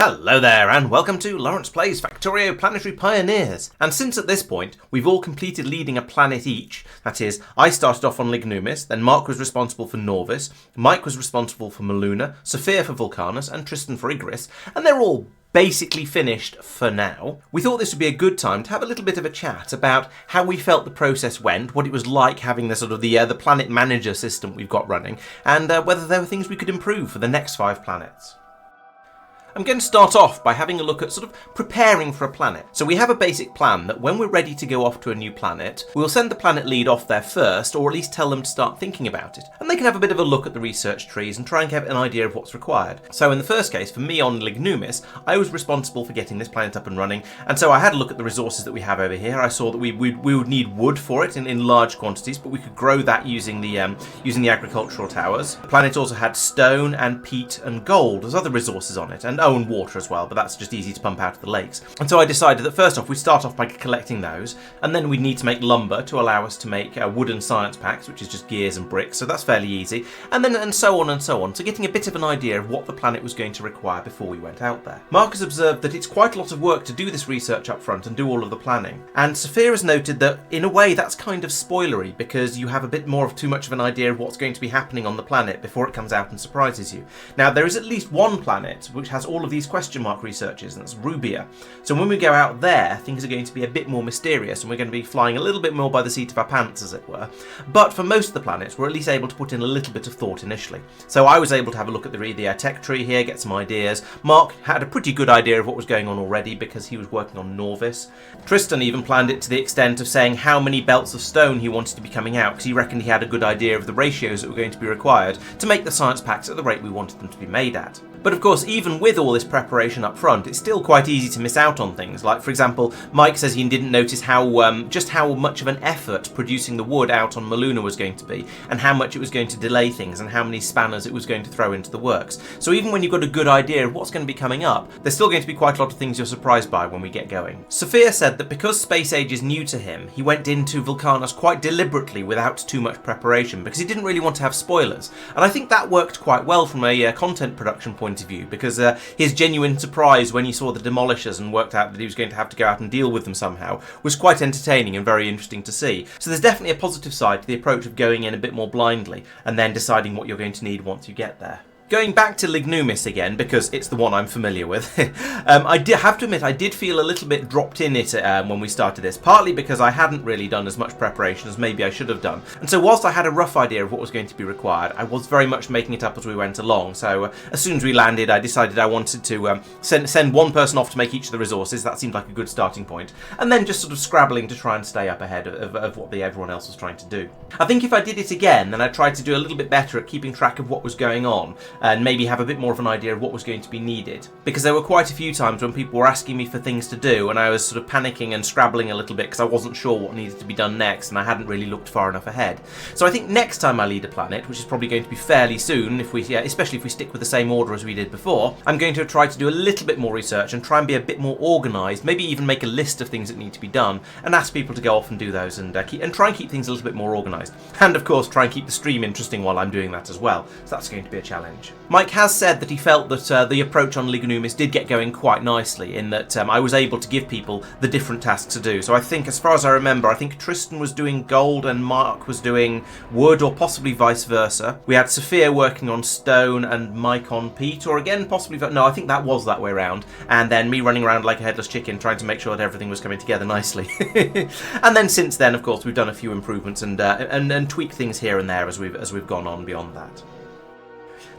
Hello there, and welcome to Laurence Plays Factorio Planetary Pioneers. And since at this point we've all completed leading a planet each, that is, I started off on Lignumis, then Mark was responsible for Norvis, Mike was responsible for Mul-two-na, Sophia for Vulcanus, and Tristan for Igris, and they're all basically finished for now. We thought this would be a good time to have a little bit of a chat about how we felt the process went, what it was like having the the planet manager system we've got running, and whether there were things we could improve for the next 5 planets. I'm going to start off by having a look at preparing for a planet. So we have a basic plan that when we're ready to go off to a new planet, we'll send the planet lead off there first, or at least tell them to start thinking about it. And they can have a bit of a look at the research trees and try and get an idea of what's required. So in the first case, for me on Lignumis, I was responsible for getting this planet up and running, and so I had a look at the resources that we have over here. I saw that we would need wood for it in large quantities, but we could grow that using the agricultural towers. The planet also had stone and peat and gold as other resources on it, and water as well, but that's just easy to pump out of the lakes. And so I decided that first off we'd start off by collecting those, and then we'd need to make lumber to allow us to make wooden science packs, which is just gears and bricks, so that's fairly easy, and so on and so on, so getting a bit of an idea of what the planet was going to require before we went out there. Mark has observed that it's quite a lot of work to do this research up front and do all of the planning, and Sophia has noted that in a way that's kind of spoilery, because you have a bit more of too much of an idea of what's going to be happening on the planet before it comes out and surprises you. Now there is at least one planet which has all of these question mark researches, and that's Rubia. So when we go out there, things are going to be a bit more mysterious, and we're going to be flying a little bit more by the seat of our pants, as it were. But for most of the planets, we're at least able to put in a little bit of thought initially. So I was able to have a look at the tech tree here, get some ideas. Mark had a pretty good idea of what was going on already because he was working on Norvis. Tristan even planned it to the extent of saying how many belts of stone he wanted to be coming out, because he reckoned he had a good idea of the ratios that were going to be required to make the science packs at the rate we wanted them to be made at. But of course, even with all this preparation up front, it's still quite easy to miss out on things. Like, for example, Mike says he didn't notice just how much of an effort producing the wood out on Mul-two-na was going to be, and how much it was going to delay things, and how many spanners it was going to throw into the works. So even when you've got a good idea of what's going to be coming up, there's still going to be quite a lot of things you're surprised by when we get going. Sophia said that because Space Age is new to him, he went into Vulcanus quite deliberately without too much preparation, because he didn't really want to have spoilers. And I think that worked quite well from a content production point of view, because his genuine surprise when he saw the demolishers and worked out that he was going to have to go out and deal with them somehow was quite entertaining and very interesting to see. So there's definitely a positive side to the approach of going in a bit more blindly and then deciding what you're going to need once you get there. Going back to Lignumis again, because it's the one I'm familiar with, I have to admit I did feel a little bit dropped in it when we started this, partly because I hadn't really done as much preparation as maybe I should have done. And so whilst I had a rough idea of what was going to be required, I was very much making it up as we went along. So as soon as we landed, I decided I wanted to send one person off to make each of the resources. That seemed like a good starting point. And then just scrabbling to try and stay up ahead of what everyone else was trying to do. I think if I did it again, then I'd try to do a little bit better at keeping track of what was going on, and maybe have a bit more of an idea of what was going to be needed. Because there were quite a few times when people were asking me for things to do, and I was panicking and scrabbling a little bit because I wasn't sure what needed to be done next, and I hadn't really looked far enough ahead. So I think next time I lead a planet, which is probably going to be fairly soon, especially if we stick with the same order as we did before, I'm going to try to do a little bit more research and try and be a bit more organised, maybe even make a list of things that need to be done, and ask people to go off and do those, and try and keep things a little bit more organised. And of course, try and keep the stream interesting while I'm doing that as well. So that's going to be a challenge. Mike has said that he felt that the approach on Lignumis did get going quite nicely, in that I was able to give people the different tasks to do. So I think, as far as I remember, I think Tristan was doing gold and Mark was doing wood, or possibly vice versa. We had Sophia working on stone and Mike on peat, or again possibly, no, I think that was that way around, and then me running around like a headless chicken trying to make sure that everything was coming together nicely. And then since then, of course, we've done a few improvements and tweaked things here and there as we've gone on beyond that.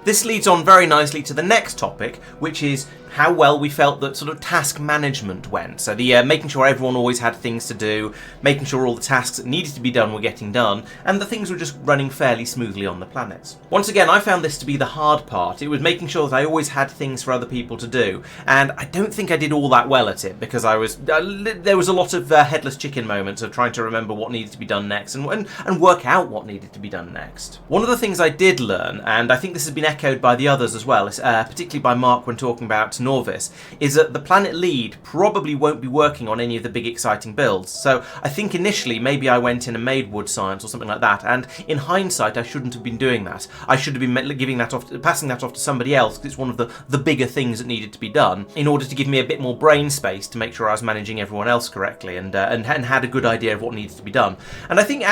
This leads on very nicely to the next topic, which is how well we felt that task management went. So the making sure everyone always had things to do, making sure all the tasks that needed to be done were getting done, and the things were just running fairly smoothly on the planets. Once again, I found this to be the hard part. It was making sure that I always had things for other people to do, and I don't think I did all that well at it, because there was a lot of headless chicken moments of trying to remember what needed to be done next and work out what needed to be done next. One of the things I did learn, and I think this has been echoed by the others as well, particularly by Mark when talking about Norvis, is that the planet lead probably won't be working on any of the big exciting builds. So I think initially maybe I went in and made wood science or something like that, and in hindsight I shouldn't have been doing that. I should have been giving that off, passing that off to somebody else, because it's one of the bigger things that needed to be done, in order to give me a bit more brain space to make sure I was managing everyone else correctly and had a good idea of what needed to be done. And I think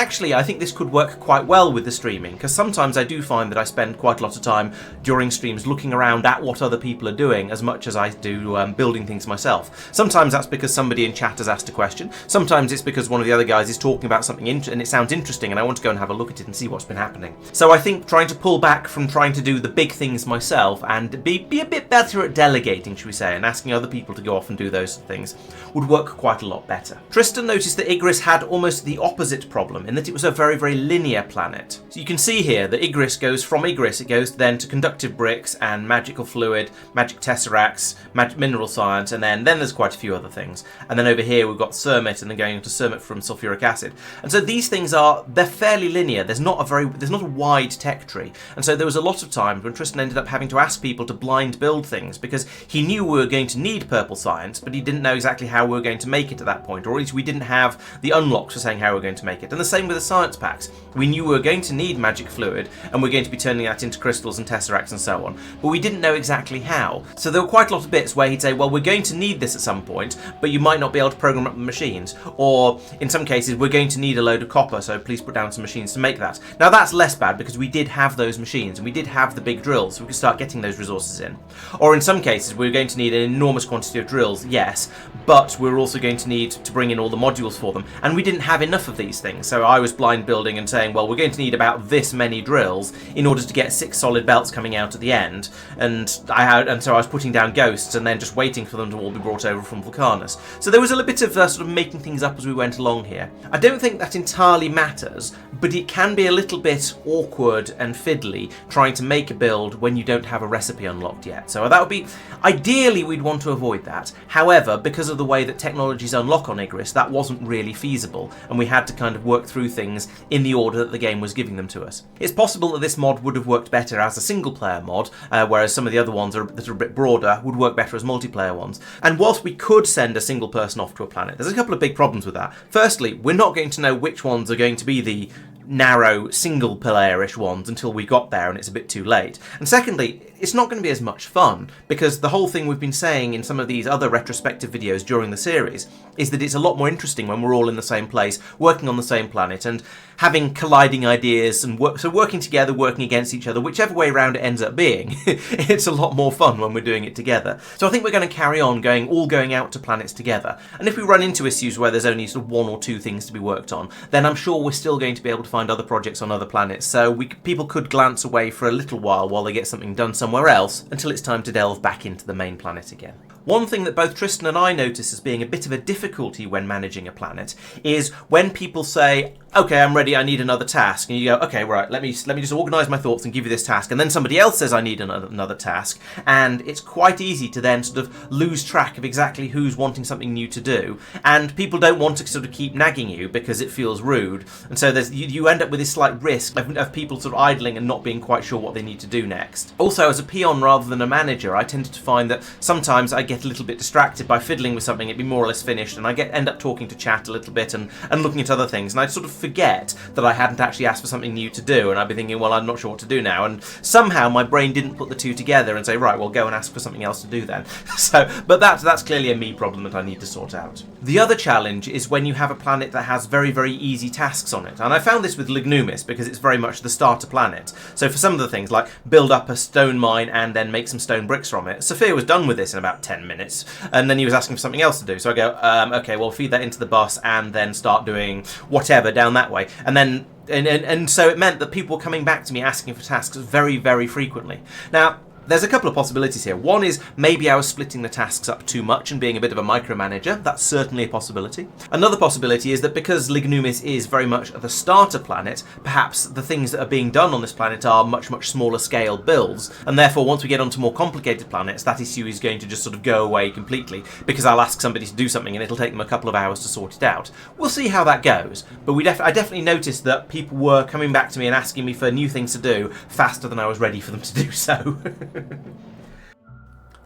this could work quite well with the streaming, because sometimes I do find that I spend quite a lot of time during streams looking around at what other people are doing as much as I do building things myself. Sometimes that's because somebody in chat has asked a question, sometimes it's because one of the other guys is talking about something and it sounds interesting and I want to go and have a look at it and see what's been happening. So I think trying to pull back from trying to do the big things myself and be a bit better at delegating, should we say, and asking other people to go off and do those things would work quite a lot better. Tristan noticed that Igris had almost the opposite problem, in that it was a very, very linear planet. So you can see here that Igris goes from Igris, it goes then to conductive bricks and magical fluid, magic tesseracts, mineral science, and then there's quite a few other things. And then over here we've got Cermit, and then going into Cermit from sulfuric acid. And so these things they're fairly linear. There's not a wide tech tree. And so there was a lot of times when Tristan ended up having to ask people to blind build things, because he knew we were going to need purple science, but he didn't know exactly how we were going to make it at that point, or at least we didn't have the unlocks for saying how we were going to make it. And the same with the science packs. We knew we were going to need magic fluid, and we're going to be turning that into crystals and tesseracts and so on, but we didn't know exactly how. So there were quite a lot of bits where he'd say, well, we're going to need this at some point, but you might not be able to program up the machines, or in some cases we're going to need a load of copper, so please put down some machines to make that. Now that's less bad, because we did have those machines and we did have the big drills, so we could start getting those resources in. Or in some cases we're going to need an enormous quantity of drills, yes, but we're also going to need to bring in all the modules for them, and we didn't have enough of these things. So I was blind building and saying, well, we're going to need about this many drills in order to get 6 solid belts coming out at the end, and so I was putting down ghosts and then just waiting for them to all be brought over from Vulcanus. So there was a little bit of sort of making things up as we went along here. I don't think that entirely matters, but it can be a little bit awkward and fiddly trying to make a build when you don't have a recipe unlocked yet. So that would be, ideally we'd want to avoid that. However, because of the way that technologies unlock on Igris, that wasn't really feasible, and we had to kind of work through things in the order that the game was giving them to us. It's possible that this mod would have worked better as a single player mod, whereas some of the other ones that are a bit broader would work better as multiplayer ones. And whilst we could send a single person off to a planet, there's a couple of big problems with that. Firstly, we're not going to know which ones are going to be the narrow single player-ish ones until we got there and it's a bit too late. And secondly, it's not going to be as much fun, because the whole thing we've been saying in some of these other retrospective videos during the series is that it's a lot more interesting when we're all in the same place, working on the same planet, and having colliding ideas and working together, working against each other, whichever way around it ends up being. It's a lot more fun when we're doing it together. So I think we're going to carry on going out to planets together. And if we run into issues where there's only sort of 1 or 2 things to be worked on, then I'm sure we're still going to be able to find other projects on other planets. So people could glance away for a little while they get something done somewhere else, until it's time to delve back into the main planet again. One thing that both Tristan and I notice as being a bit of a difficulty when managing a planet is when people say, okay, I'm ready, I need another task, and you go, okay, right, let me just organise my thoughts and give you this task, and then somebody else says I need another task, and it's quite easy to then sort of lose track of exactly who's wanting something new to do, and people don't want to sort of keep nagging you because it feels rude, and so you end up with this slight risk of people sort of idling and not being quite sure what they need to do next. Also, as a peon rather than a manager, I tended to find that sometimes I get a little bit distracted by fiddling with something, it'd be more or less finished, and I end up talking to chat a little bit and looking at other things, and I'd sort of forget that I hadn't actually asked for something new to do, and I'd be thinking, well, I'm not sure what to do now, and somehow my brain didn't put the two together and say, right, well, go and ask for something else to do then. But that's clearly a me problem that I need to sort out. The other challenge is when you have a planet that has very, very easy tasks on it, and I found this with Lignumis because it's very much the starter planet. So for some of the things, like build up a stone mine and then make some stone bricks from it, Sophia was done with this in about 10 minutes, and then he was asking for something else to do, so I go, okay, well, feed that into the bus and then start doing whatever down that way. And so it meant that people were coming back to me asking for tasks very, very frequently. Now, there's a couple of possibilities here. One is maybe I was splitting the tasks up too much and being a bit of a micromanager. That's certainly a possibility. Another possibility is that because Lignumis is very much the starter planet, perhaps the things that are being done on this planet are much, much smaller scale builds, and therefore once we get onto more complicated planets, that issue is going to just sort of go away completely, because I'll ask somebody to do something and it'll take them a couple of hours to sort it out. We'll see how that goes, but I definitely noticed that people were coming back to me and asking me for new things to do faster than I was ready for them to do so.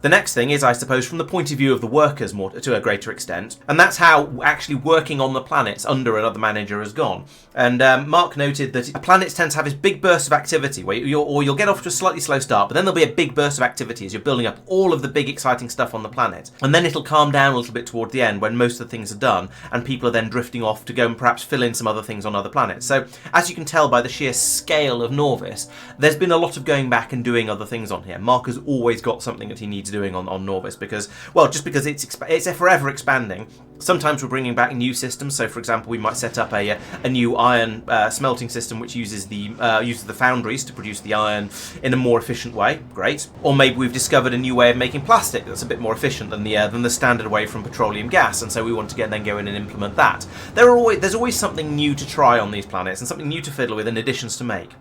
The next thing is, I suppose, from the point of view of the workers more to a greater extent, and that's how actually working on the planets under another manager has gone. And Mark noted that planets tend to have this big burst of activity where you'll get off to a slightly slow start, but then there'll be a big burst of activity as you're building up all of the big exciting stuff on the planet. And then it'll calm down a little bit toward the end when most of the things are done and people are then drifting off to go and perhaps fill in some other things on other planets. So as you can tell by the sheer scale of Norvis, there's been a lot of going back and doing other things on here. Mark has always got something that he needs doing on Norvis because, well, just because it's forever expanding. Sometimes we're bringing back new systems. So, for example, we might set up a new iron smelting system which uses the foundries to produce the iron in a more efficient way. Great. Or maybe we've discovered a new way of making plastic that's a bit more efficient than the standard way from petroleum gas, and so we want to then go in and implement that. There's always something new to try on these planets and something new to fiddle with and additions to make.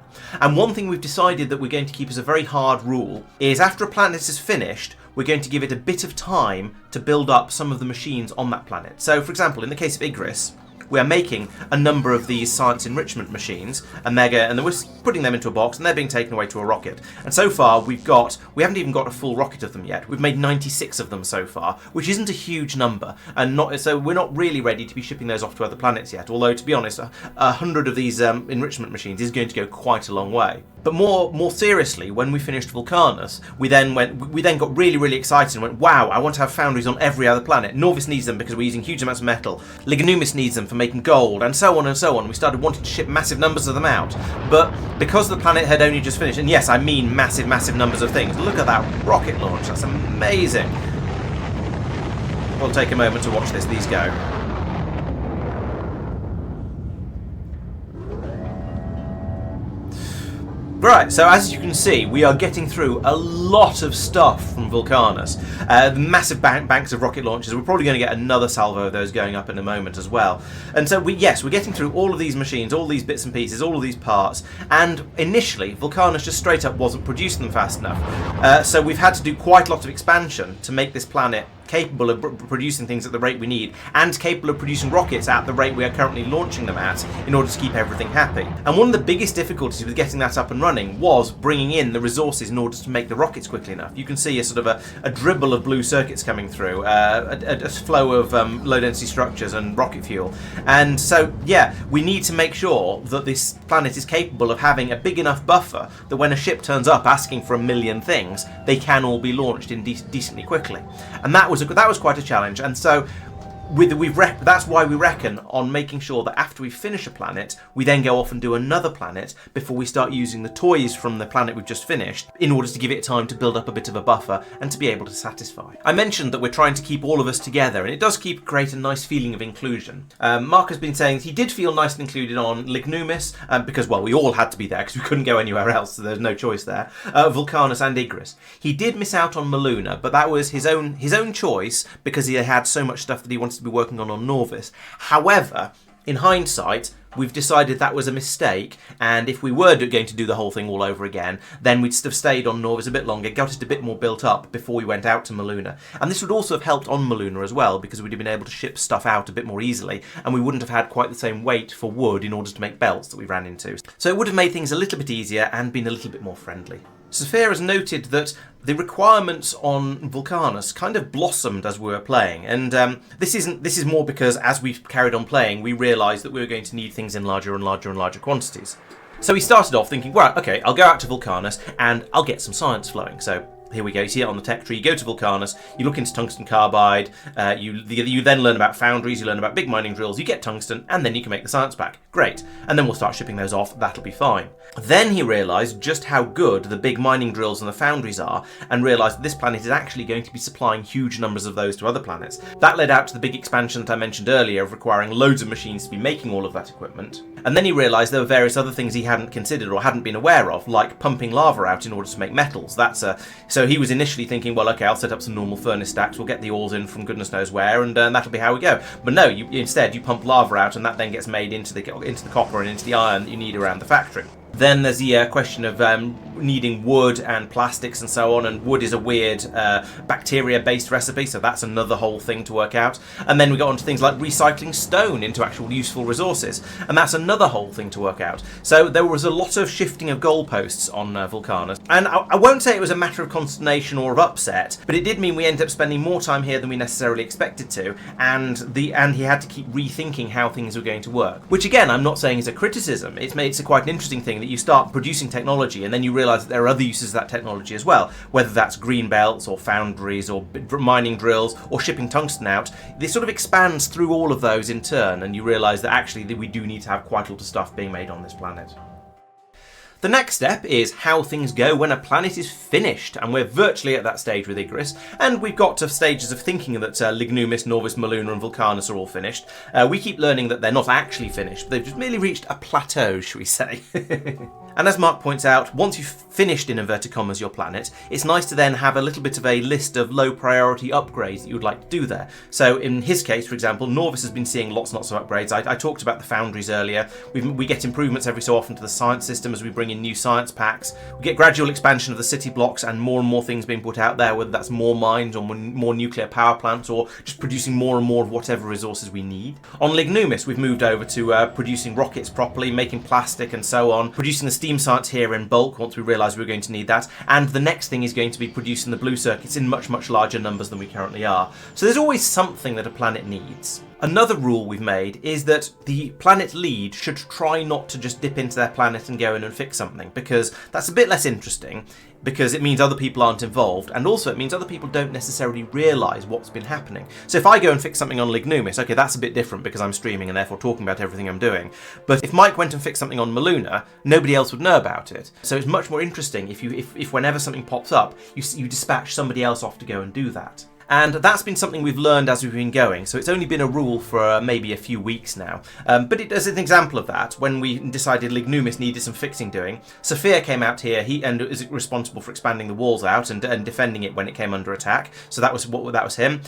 And one thing we've decided that we're going to keep as a very hard rule is after a planet is finished, we're going to give it a bit of time to build up some of the machines on that planet. So, for example, in the case of Igris, we are making a number of these science enrichment machines, and we're putting them into a box, and they're being taken away to a rocket. And so far, we haven't even got a full rocket of them yet. We've made 96 of them so far, which isn't a huge number, and so we're not really ready to be shipping those off to other planets yet. Although, to be honest, 100 of these enrichment machines is going to go quite a long way. But more seriously, when we finished Vulcanus, we then got really, really excited and went, wow, I want to have foundries on every other planet. Norvis needs them because we're using huge amounts of metal. Lignumis needs them for making gold, and so on and so on. We started wanting to ship massive numbers of them out. But because the planet had only just finished, and yes, I mean massive, massive numbers of things. Look at that rocket launch. That's amazing. We'll take a moment to watch these go. Right, so as you can see, we are getting through a lot of stuff from Vulcanus. Massive banks of rocket launchers. We're probably going to get another salvo of those going up in a moment as well. And so, we're getting through all of these machines, all these bits and pieces, all of these parts. And initially, Vulcanus just straight up wasn't producing them fast enough. So we've had to do quite a lot of expansion to make this planet capable of producing things at the rate we need, and capable of producing rockets at the rate we are currently launching them at, in order to keep everything happy. And one of the biggest difficulties with getting that up and running was bringing in the resources in order to make the rockets quickly enough. You can see a sort of a dribble of blue circuits coming through, a flow of low density structures and rocket fuel. And so, yeah, we need to make sure that this planet is capable of having a big enough buffer that when a ship turns up asking for 1 million things, they can all be launched in decently quickly. And that was quite a challenge, and so that's why we reckon on making sure that after we finish a planet, we then go off and do another planet before we start using the toys from the planet we've just finished, in order to give it time to build up a bit of a buffer and to be able to satisfy. I mentioned that we're trying to keep all of us together, and it does create a nice feeling of inclusion. Mark has been saying he did feel nice and included on Lignumis, because, well, we all had to be there because we couldn't go anywhere else, so there's no choice there. Vulcanus and Igris. He did miss out on Mul-two-na, but that was his own choice because he had so much stuff that he wanted to be working on Norvis. However, in hindsight, we've decided that was a mistake, and if we were going to do the whole thing all over again, then we'd have stayed on Norvis a bit longer, got it a bit more built up before we went out to Mul-two-na. And this would also have helped on Mul-two-na as well, because we'd have been able to ship stuff out a bit more easily, and we wouldn't have had quite the same weight for wood in order to make belts that we ran into. So it would have made things a little bit easier and been a little bit more friendly. Sophia has noted that the requirements on Vulcanus kind of blossomed as we were playing, and this is more because as we carried on playing, we realised that we were going to need things in larger and larger and larger quantities. So we started off thinking, right, okay, I'll go out to Vulcanus and I'll get some science flowing. So here we go, you see it on the tech tree, you go to Vulcanus, you look into tungsten carbide, you then learn about foundries, you learn about big mining drills, you get tungsten, and then you can make the science pack. Great. And then we'll start shipping those off, that'll be fine. Then he realised just how good the big mining drills and the foundries are, and realised that this planet is actually going to be supplying huge numbers of those to other planets. That led out to the big expansion that I mentioned earlier of requiring loads of machines to be making all of that equipment. And then he realised there were various other things he hadn't considered or hadn't been aware of, like pumping lava out in order to make metals. So he was initially thinking, well, okay, I'll set up some normal furnace stacks, we'll get the ores in from goodness knows where, and that'll be how we go. But no, instead you pump lava out, and that then gets made into the copper and into the iron that you need around the factory. Then there's the question of needing wood and plastics and so on, and wood is a weird bacteria-based recipe, so that's another whole thing to work out. And then we got onto things like recycling stone into actual useful resources, and that's another whole thing to work out. So there was a lot of shifting of goalposts on Vulcanus, and I won't say it was a matter of consternation or of upset, but it did mean we ended up spending more time here than we necessarily expected to, and he had to keep rethinking how things were going to work. Which again, I'm not saying is a criticism. It's quite an interesting thing that you start producing technology and then you realise that there are other uses of that technology as well, whether that's green belts or foundries or mining drills or shipping tungsten out. This sort of expands through all of those in turn, and you realise that actually we do need to have quite a lot of stuff being made on this planet. The next step is how things go when a planet is finished, and we're virtually at that stage with Igris, and we've got to stages of thinking that Lignumis, Norvis, Mul-two-na and Vulcanus are all finished. We keep learning that they're not actually finished, but they've just merely reached a plateau, shall we say. And as Mark points out, once you've finished, in inverted commas, your planet, it's nice to then have a little bit of a list of low priority upgrades that you would like to do there. So in his case, for example, Norvis has been seeing lots and lots of upgrades. I talked about the foundries earlier. We get improvements every so often to the science system as we bring in new science packs. We get gradual expansion of the city blocks and more things being put out there, whether that's more mines or more nuclear power plants or just producing more and more of whatever resources we need. On Lignumis, we've moved over to producing rockets properly, making plastic and so on, producing the steam science here in bulk once we realise we were going to need that, and the next thing is going to be producing the blue circuits in much larger numbers than we currently are. So there's always something that a planet needs. Another rule we've made is that the planet lead should try not to just dip into their planet and go in and fix something, because that's a bit less interesting, because it means other people aren't involved, and also it means other people don't necessarily realise what's been happening. So if I go and fix something on Lignumis, okay, that's a bit different because I'm streaming and therefore talking about everything I'm doing. But if Mike went and fixed something on Mul-two-na, nobody else would know about it. So it's much more interesting if whenever something pops up, you dispatch somebody else off to go and do that. And that's been something we've learned as we've been going, so it's only been a rule for maybe a few weeks now. But as an example of that, when we decided Lignumis needed some fixing doing, Sophia came out here, and is responsible for expanding the walls out and defending it when it came under attack, so that was him.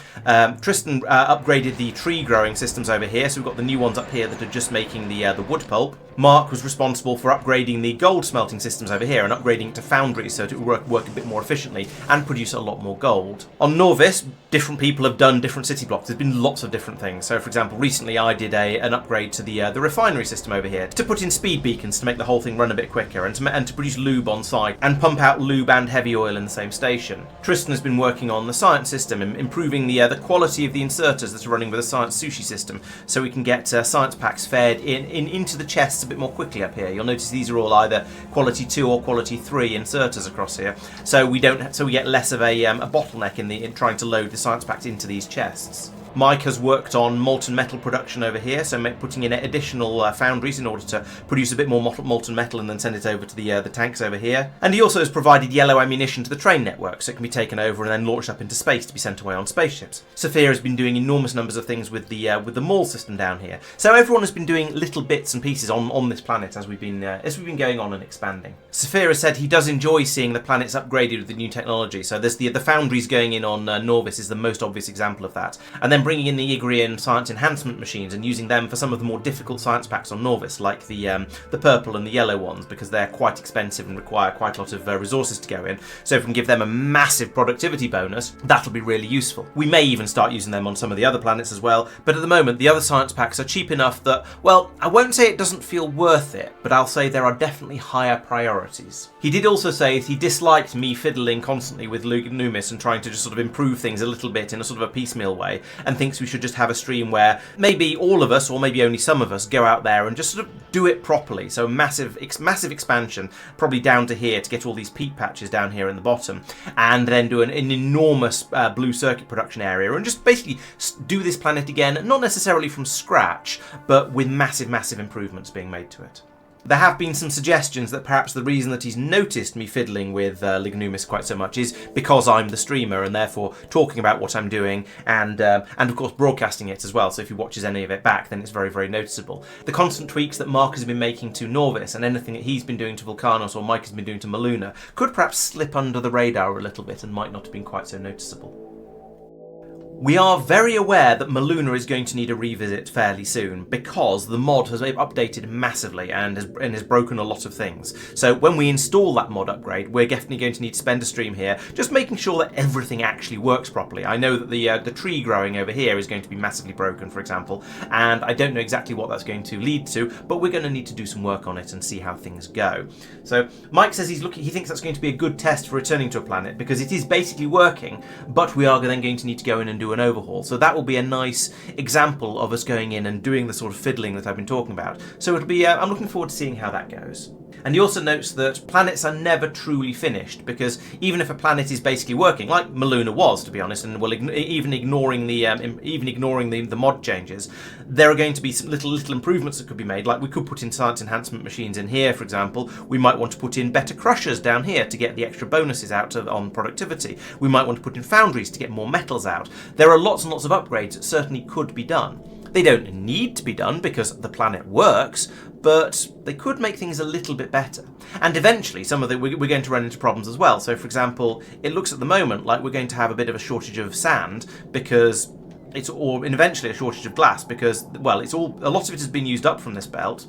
Tristan upgraded the tree growing systems over here, so we've got the new ones up here that are just making the wood pulp. Mark was responsible for upgrading the gold smelting systems over here and upgrading it to foundries so that it would work a bit more efficiently and produce a lot more gold. On Norvis, different people have done different city blocks. There's been lots of different things. So, for example, recently I did an upgrade to the refinery system over here to put in speed beacons to make the whole thing run a bit quicker and to produce lube on site and pump out lube and heavy oil in the same station. Tristan has been working on the science system, improving the quality of the inserters that are running with the science sushi system, so we can get science packs fed into the chests a bit more quickly up here. You'll notice these are all either quality 2 or quality 3 inserters across here, so we get less of a bottleneck in trying to load the science packs into these chests. Mike has worked on molten metal production over here, so putting in additional foundries in order to produce a bit more molten metal and then send it over to the tanks over here. And he also has provided yellow ammunition to the train network, so it can be taken over and then launched up into space to be sent away on spaceships. Sophia has been doing enormous numbers of things with the mall system down here. So everyone has been doing little bits and pieces on this planet as we've been going on and expanding. Sophia has said he does enjoy seeing the planets upgraded with the new technology. So there's the foundries going in on Norvis is the most obvious example of that, and then bringing in the Igrian science enhancement machines and using them for some of the more difficult science packs on Norvis, like the purple and the yellow ones, because they're quite expensive and require quite a lot of resources to go in. So if we can give them a massive productivity bonus, that'll be really useful. We may even start using them on some of the other planets as well, but at the moment the other science packs are cheap enough that, well, I won't say it doesn't feel worth it, but I'll say there are definitely higher priorities. He did also say he disliked me fiddling constantly with Lignumis and trying to just sort of improve things a little bit in a sort of a piecemeal way, and thinks we should just have a stream where maybe all of us, or maybe only some of us, go out there and just sort of do it properly. So massive expansion, probably down to here to get all these peat patches down here in the bottom, and then do an enormous blue circuit production area, and just basically do this planet again, not necessarily from scratch, but with massive improvements being made to it. There have been some suggestions that perhaps the reason that he's noticed me fiddling with Lignumis quite so much is because I'm the streamer and therefore talking about what I'm doing and of course broadcasting it as well, so if he watches any of it back then it's very noticeable. The constant tweaks that Mark has been making to Norvis and anything that he's been doing to Vulcanus or Mike has been doing to Mul-two-na could perhaps slip under the radar a little bit and might not have been quite so noticeable. We are very aware that Mul-two-na is going to need a revisit fairly soon because the mod has updated massively and has broken a lot of things. So when we install that mod upgrade, we're definitely going to need to spend a stream here just making sure that everything actually works properly. I know that the tree growing over here is going to be massively broken, for example, and I don't know exactly what that's going to lead to, but we're going to need to do some work on it and see how things go. So Mike says he thinks that's going to be a good test for returning to a planet because it is basically working, but we are then going to need to go in and do an overhaul. So that will be a nice example of us going in and doing the sort of fiddling that I've been talking about. So it'll be, I'm looking forward to seeing how that goes. And he also notes that planets are never truly finished because even if a planet is basically working, like Mul-two-na was, to be honest, and even ignoring the mod changes, there are going to be some little improvements that could be made. Like we could put in science enhancement machines in here, for example. We might want to put in better crushers down here to get the extra bonuses out on productivity. We might want to put in foundries to get more metals out. There are lots and lots of upgrades that certainly could be done. They don't need to be done because the planet works, but they could make things a little bit better. And eventually, we're going to run into problems as well. So, for example, it looks at the moment like we're going to have a bit of a shortage of sand because and eventually a shortage of glass because, well, a lot of it has been used up from this belt.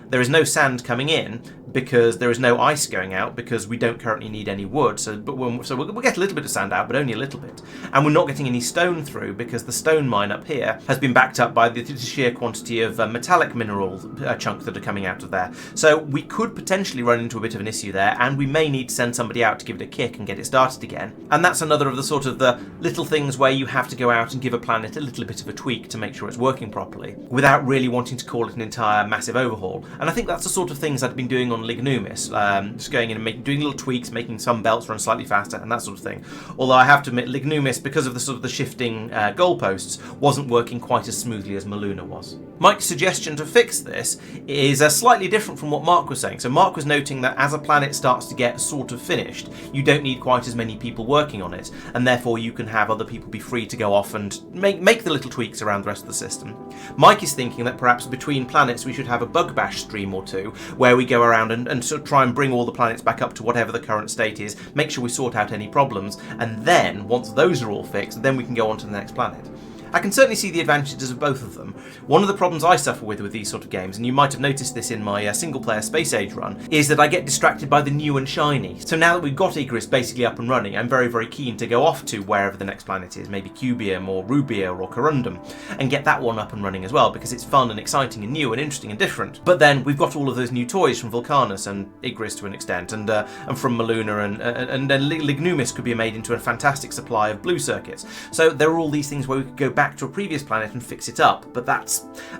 There is no sand coming in because there is no ice going out because we don't currently need any wood. So we'll get a little bit of sand out, but only a little bit. And we're not getting any stone through because the stone mine up here has been backed up by the sheer quantity of metallic mineral chunks that are coming out of there. So we could potentially run into a bit of an issue there, and we may need to send somebody out to give it a kick and get it started again. And that's another of the sort of the little things where you have to go out and give a planet a little bit of a tweak to make sure it's working properly without really wanting to call it an entire massive overhaul. And I think that's the sort of things I've been doing on Lignumis, just going in and doing little tweaks, making some belts run slightly faster and that sort of thing. Although I have to admit, Lignumis, because of the sort of the shifting goalposts, wasn't working quite as smoothly as Mul-two-na was. Mike's suggestion to fix this is slightly different from what Mark was saying. So Mark was noting that as a planet starts to get sort of finished, you don't need quite as many people working on it, and therefore you can have other people be free to go off and make the little tweaks around the rest of the system. Mike is thinking that perhaps between planets we should have a bug bash stream or two where we go around and sort of try and bring all the planets back up to whatever the current state is, make sure we sort out any problems, and then once those are all fixed, then we can go on to the next planet. I can certainly see the advantages of both of them. One of the problems I suffer with these sort of games, and you might have noticed this in my single-player Space Age run, is that I get distracted by the new and shiny. So now that we've got Igris basically up and running, I'm very, very keen to go off to wherever the next planet is, maybe Cubium or Rubia or Corundum, and get that one up and running as well, because it's fun and exciting and new and interesting and different. But then we've got all of those new toys from Vulcanus and Igris to an extent, and from Mul-two-na, and then Lignumis could be made into a fantastic supply of blue circuits. So there are all these things where we could go back to a previous planet and fix it up, but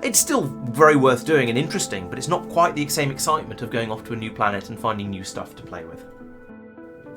it's still very worth doing and interesting, but it's not quite the same excitement of going off to a new planet and finding new stuff to play with.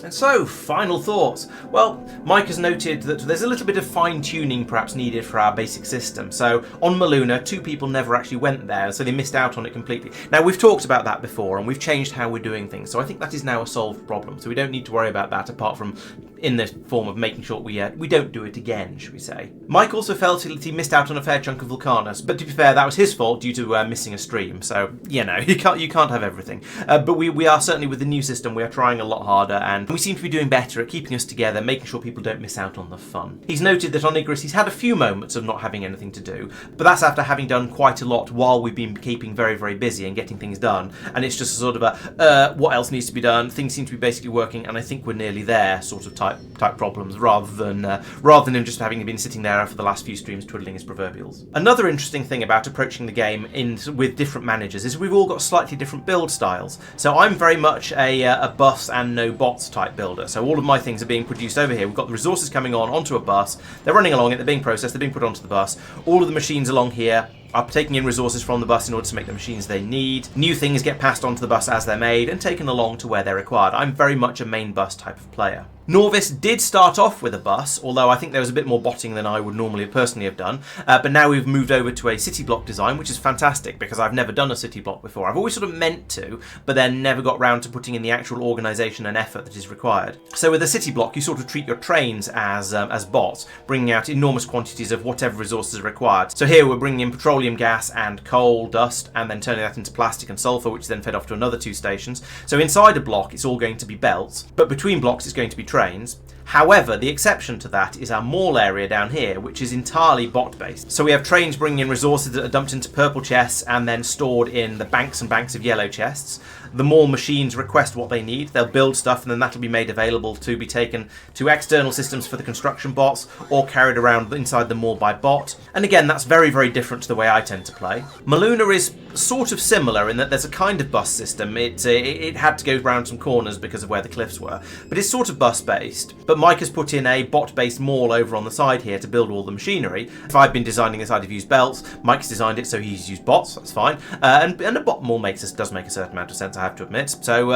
And so, final thoughts. Well, Mike has noted that there's a little bit of fine-tuning perhaps needed for our basic system. So, on Mul-two-na, 2 people never actually went there, so they missed out on it completely. Now, we've talked about that before, and we've changed how we're doing things, so I think that is now a solved problem. So we don't need to worry about that, apart from in the form of making sure we don't do it again, should we say. Mike also felt that he missed out on a fair chunk of Vulcanus, but to be fair, that was his fault due to missing a stream, so, you know, you can't have everything. But we are certainly, with the new system, we are trying a lot harder, and we seem to be doing better at keeping us together, making sure people don't miss out on the fun. He's noted that on Igris he's had a few moments of not having anything to do, but that's after having done quite a lot while we've been keeping very, very busy and getting things done, and it's just a sort of a, what else needs to be done, things seem to be basically working, and I think we're nearly there sort of type problems, rather than him just having been sitting there for the last few streams twiddling his proverbials. Another interesting thing about approaching the game with different managers is we've all got slightly different build styles. So I'm very much a buffs and no bots type builder. So all of my things are being produced over here. We've got the resources coming onto a bus. They're running along it. They're being processed. They're being put onto the bus. All of the machines along here are taking in resources from the bus in order to make the machines they need. New things get passed onto the bus as they're made and taken along to where they're required. I'm very much a main bus type of player. Norvis did start off with a bus, although I think there was a bit more botting than I would normally personally have done. But now we've moved over to a city block design, which is fantastic because I've never done a city block before. I've always sort of meant to, but then never got round to putting in the actual organisation and effort that is required. So with a city block, you sort of treat your trains as bots, bringing out enormous quantities of whatever resources are required. So here we're bringing in petroleum gas and coal, dust, and then turning that into plastic and sulphur, which is then fed off to another 2 stations. So inside a block, it's all going to be belts, but between blocks, it's going to be trains. However, the exception to that is our mall area down here, which is entirely bot-based. So we have trains bringing in resources that are dumped into purple chests and then stored in the banks and banks of yellow chests. The mall machines request what they need. They'll build stuff and then that'll be made available to be taken to external systems for the construction bots or carried around inside the mall by bot. And again, that's very, very different to the way I tend to play. Mul-two-na is sort of similar in that there's a kind of bus system. It had to go around some corners because of where the cliffs were, but it's sort of bus-based. But Mike has put in a bot-based mall over on the side here to build all the machinery. If I've been designing this, I'd have used belts. Mike's designed it, so he's used bots. That's fine. And a bot mall does make a certain amount of sense, I have to admit. So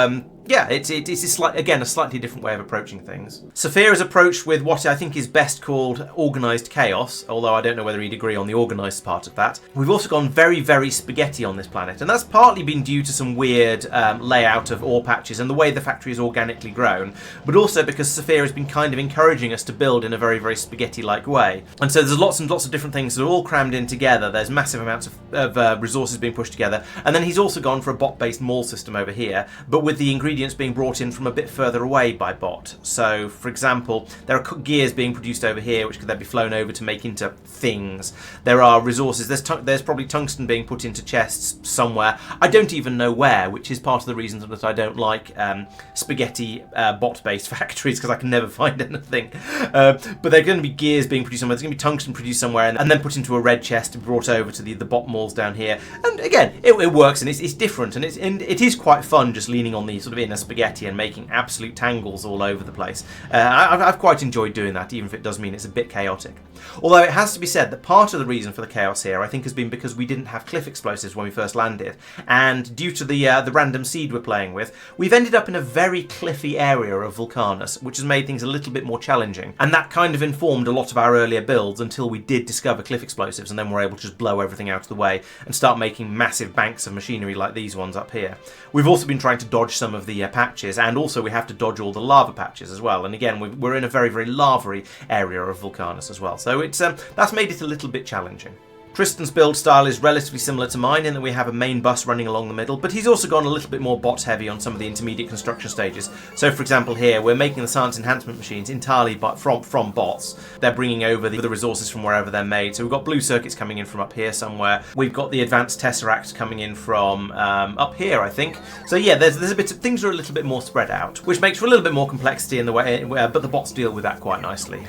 yeah, it's a slightly different way of approaching things. Sophia is approached with what I think is best called organised chaos, although I don't know whether he'd agree on the organised part of that. We've also gone very, very spaghetti on this planet, and that's partly been due to some weird layout of ore patches and the way the factory is organically grown, but also because Sophia has been kind of encouraging us to build in a very, very spaghetti-like way. And so there's lots and lots of different things that are all crammed in together. There's massive amounts of resources being pushed together, and then he's also gone for a bot-based mall system over here, but with the ingredients being brought in from a bit further away by bot. So, for example, there are gears being produced over here which could then be flown over to make into things. There are resources. There's probably tungsten being put into chests somewhere. I don't even know where, which is part of the reason that I don't like spaghetti bot-based factories, because I can never find anything. But there are going to be gears being produced somewhere. There's going to be tungsten produced somewhere and then put into a red chest and brought over to the bot malls down here. And again, it works and it's different and it is quite fun just leaning on the sort of inner spaghetti and making absolute tangles all over the place. I've quite enjoyed doing that, even if it does mean it's a bit chaotic. Although it has to be said that part of the reason for the chaos here, I think, has been because we didn't have cliff explosives when we first landed, and due to the random seed we're playing with, we've ended up in a very cliffy area of Vulcanus, which has made things a little bit more challenging, and that kind of informed a lot of our earlier builds until we did discover cliff explosives, and then we're able to just blow everything out of the way and start making massive banks of machinery like these ones up here. We've also been trying to dodge some of the patches, and also we have to dodge all the lava patches as well, and again we're in a very, very lava-y area of Vulcanus as well, so it's that's made it a little bit challenging. Tristan's build style is relatively similar to mine in that we have a main bus running along the middle, but he's also gone a little bit more bots heavy on some of the intermediate construction stages. So for example here, we're making the science enhancement machines entirely from bots. They're bringing over the resources from wherever they're made. So we've got blue circuits coming in from up here somewhere. We've got the advanced tesseracts coming in from up here, I think. So yeah, there's a bit of, things are a little bit more spread out, which makes for a little bit more complexity in the way, but the bots deal with that quite nicely.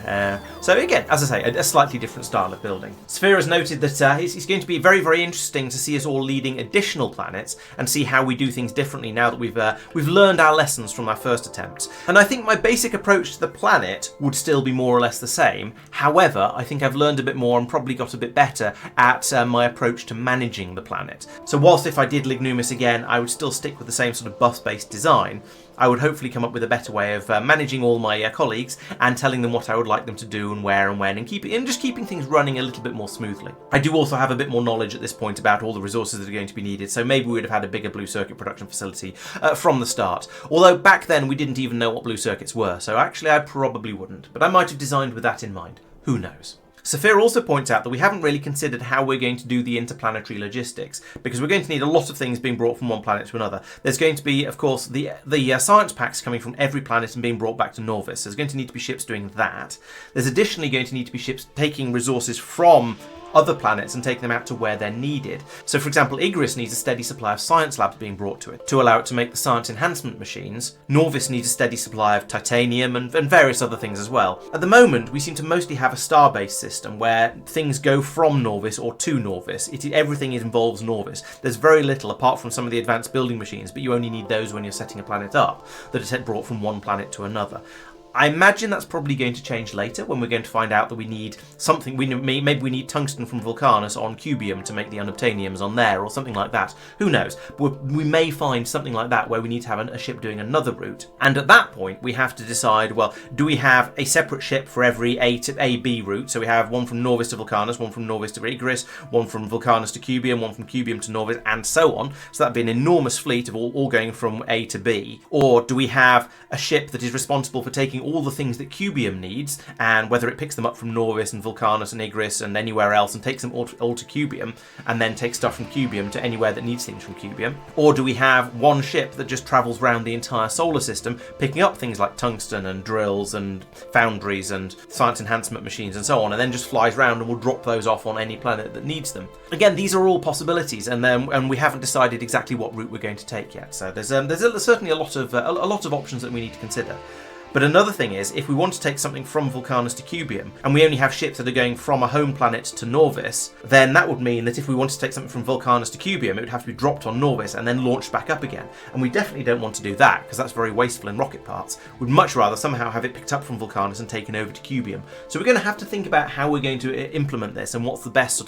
So again, as I say, a slightly different style of building. Sphere has noted that it's going to be very, very interesting to see us all leading additional planets and see how we do things differently now that we've learned our lessons from our first attempts. And I think my basic approach to the planet would still be more or less the same. However, I think I've learned a bit more and probably got a bit better at my approach to managing the planet. So whilst if I did Lignumis again, I would still stick with the same sort of bus-based design, I would hopefully come up with a better way of managing all my colleagues and telling them what I would like them to do and where and when, and just keeping things running a little bit more smoothly. I do also have a bit more knowledge at this point about all the resources that are going to be needed, so maybe we would have had a bigger blue circuit production facility from the start. Although back then we didn't even know what blue circuits were, so actually I probably wouldn't. But I might have designed with that in mind. Who knows? Sophia also points out that we haven't really considered how we're going to do the interplanetary logistics, because we're going to need a lot of things being brought from one planet to another. There's going to be, of course, the science packs coming from every planet and being brought back to Norvis. There's going to need to be ships doing that. There's additionally going to need to be ships taking resources from other planets and taking them out to where they're needed. So for example, Igris needs a steady supply of science labs being brought to it to allow it to make the science enhancement machines. Norvis needs a steady supply of titanium and various other things as well. At the moment, we seem to mostly have a star-based system where things go from Norvis or to Norvis. Everything involves Norvis. There's very little apart from some of the advanced building machines, but you only need those when you're setting a planet up that are brought from one planet to another. I imagine that's probably going to change later when we're going to find out that we need something. Maybe we need tungsten from Vulcanus on Cubium to make the unobtainiums on there, or something like that. Who knows? But we may find something like that where we need to have a ship doing another route. And at that point, we have to decide, well, do we have a separate ship for every A-B route? So we have one from Norvis to Vulcanus, one from Norvis to Igris, one from Vulcanus to Cubium, one from Cubium to Norvis, and so on. So that'd be an enormous fleet of all going from A to B. Or do we have a ship that is responsible for taking taking all the things that Cubium needs, and whether it picks them up from Norvis and Vulcanus and Igris and anywhere else and takes them all to Cubium, and then takes stuff from Cubium to anywhere that needs things from Cubium? Or do we have one ship that just travels around the entire solar system, picking up things like tungsten and drills and foundries and science enhancement machines and so on, and then just flies around and will drop those off on any planet that needs them? Again, these are all possibilities, and we haven't decided exactly what route we're going to take yet. So there's certainly a lot of options that we need to consider. But another thing is, if we want to take something from Vulcanus to Cubium, and we only have ships that are going from a home planet to Norvis, then that would mean that if we wanted to take something from Vulcanus to Cubium, it would have to be dropped on Norvis and then launched back up again. And we definitely don't want to do that, because that's very wasteful in rocket parts. We'd much rather somehow have it picked up from Vulcanus and taken over to Cubium. So we're going to have to think about how we're going to implement this, and what's the best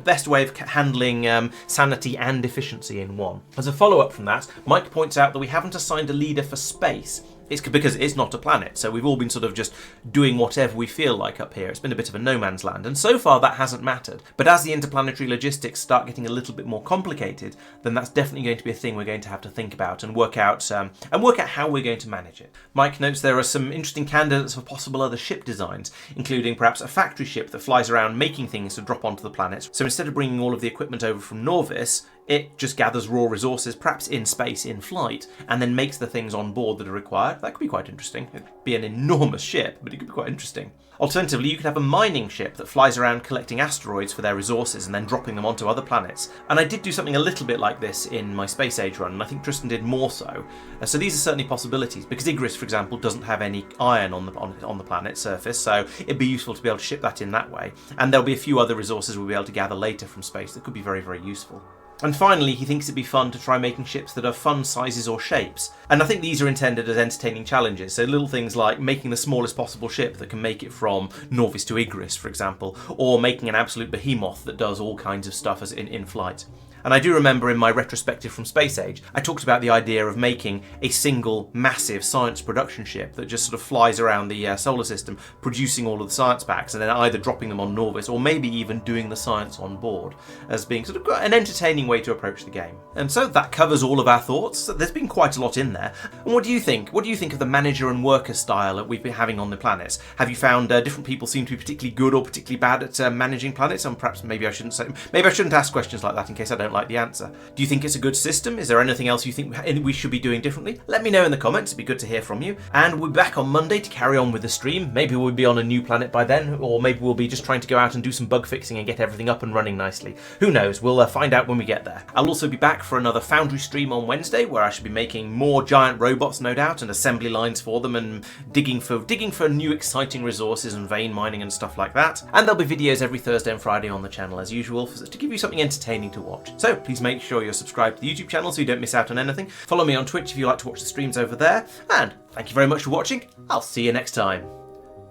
best way of handling sanity and efficiency in one. As a follow-up from that, Mike points out that we haven't assigned a leader for space. It's because it's not a planet, so we've all been sort of just doing whatever we feel like up here. It's been a bit of a no man's land, and so far that hasn't mattered. But as the interplanetary logistics start getting a little bit more complicated, then that's definitely going to be a thing we're going to have to think about and work out how we're going to manage it. Mike notes there are some interesting candidates for possible other ship designs, including perhaps a factory ship that flies around making things to drop onto the planet. So instead of bringing all of the equipment over from Norvis, it just gathers raw resources, perhaps in space, in flight, and then makes the things on board that are required. That could be quite interesting. It'd be an enormous ship, but it could be quite interesting. Alternatively, you could have a mining ship that flies around collecting asteroids for their resources and then dropping them onto other planets. And I did do something a little bit like this in my Space Age run, and I think Tristan did more so. So these are certainly possibilities, because Igris, for example, doesn't have any iron on the planet's surface, so it'd be useful to be able to ship that in that way. And there'll be a few other resources we'll be able to gather later from space that could be very, very useful. And finally, he thinks it'd be fun to try making ships that are fun sizes or shapes. And I think these are intended as entertaining challenges, so little things like making the smallest possible ship that can make it from Norvis to Igris, for example, or making an absolute behemoth that does all kinds of stuff as in flight. And I do remember in my retrospective from Space Age, I talked about the idea of making a single massive science production ship that just sort of flies around the solar system, producing all of the science packs, and then either dropping them on Norvis or maybe even doing the science on board, as being sort of an entertaining way to approach the game. And so that covers all of our thoughts. There's been quite a lot in there. And what do you think? What do you think of the manager and worker style that we've been having on the planets? Have you found different people seem to be particularly good or particularly bad at managing planets? And perhaps maybe I shouldn't ask questions like that in case I don't like the answer. Do you think it's a good system? Is there anything else you think we should be doing differently? Let me know in the comments. It'd be good to hear from you. And we'll be back on Monday to carry on with the stream. Maybe we'll be on a new planet by then, or maybe we'll be just trying to go out and do some bug fixing and get everything up and running nicely. Who knows? We'll find out when we get there. I'll also be back for another Foundry stream on Wednesday, where I should be making more giant robots, no doubt, and assembly lines for them, and digging for new exciting resources and vein mining and stuff like that. And there'll be videos every Thursday and Friday on the channel as usual, to give you something entertaining to watch. So please make sure you're subscribed to the YouTube channel so you don't miss out on anything. Follow me on Twitch if you like to watch the streams over there. And thank you very much for watching. I'll see you next time.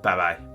Bye bye.